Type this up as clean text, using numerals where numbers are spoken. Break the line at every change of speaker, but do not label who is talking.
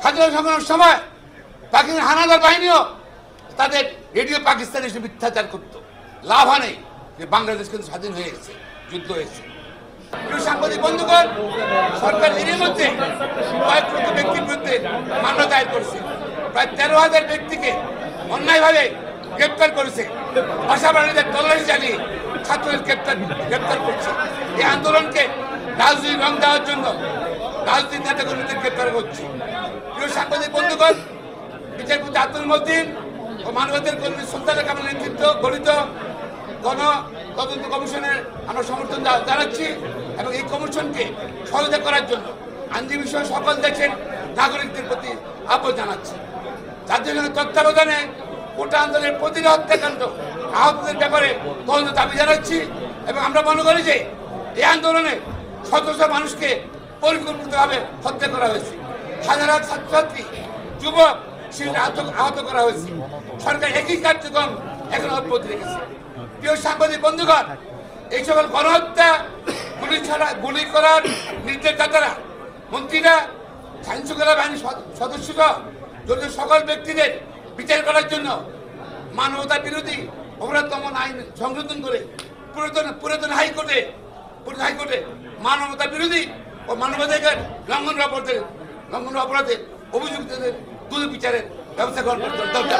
স্বাধীনতা সংগ্রামের সময় পাকিস্তান হানাদার বাহিনীও তাদের রেডিও পাকিস্তানে এসে মিথ্যাচার করত। লাভ নেই যে বাংলাদেশ কিন্তু স্বাধীন হয়ে গেছে, যুদ্ধ হয়েছে। সাংবাদিক বন্ধুগণ, সরকার এর মধ্যে কয়েক লক্ষ ব্যক্তির বিরুদ্ধে মামলা দায়ের করেছে। প্রায় 13,000 ব্যক্তিকে অন্যায়ভাবে গ্রেপ্তার করেছে। ভাষা বাণীদের তল্লাশি চালিয়ে ছাত্রদের গ্রেপ্তার করছে। এই আন্দোলনকে রাজনৈতিক রং দেওয়ার জন্য রাজনৈতিক নেতাকর্মীদের গ্রেপ্তার করছে। প্রিয় সাংবাদিক বন্ধুগণ, বিচারপতি আব্দুল মতিন ও মানবাধিকার কর্মী সুলতানা কামাল নেতৃত্ব গঠিত গণ তদন্ত কমিশনের আমরা সমর্থন জানাচ্ছি এবং এই কমিশনকে সহযোগিতা করার জন্য আইনজীবী সহ সকল দেশের নাগরিকদের প্রতি আহ্বান জানাচ্ছি। জাতীয় সংসদের তত্ত্বাবধানে কোটা আন্দোলনের প্রতিটি হত্যাকাণ্ড আহতদের ব্যাপারে তদন্ত দাবি জানাচ্ছি এবং আমরা মনে করি যে এই আন্দোলনে শত শত মানুষকে পরিকল্পিতভাবে হত্যা করা হয়েছে। হাজার হাজার ছাত্রছাত্রী, যুবক, শিশুরা আহত করা হয়েছে। সরকার একই কার্যক্রম এখন অব্যাহত রেখেছে। প্রিয় সাংবাদিক বন্ধুগণ, এই সকল গণহত্যা, গুলি করার নির্দেশদাতারা, মন্ত্রীরা, আইনশৃঙ্খলা বাহিনীর সদস্যরা জড়িত সকল ব্যক্তিদের বিচার করার জন্য মানবতা বিরোধী অপরাধ দমন আইন সংশোধন করে পুরাতন হাইকোর্টে মানবতা বিরোধী ও মানবাধিকার লঙ্ঘন অপরাধে অভিযুক্তদের দ্রুত বিচারের ব্যবস্থা গ্রহণ করতে দরকার।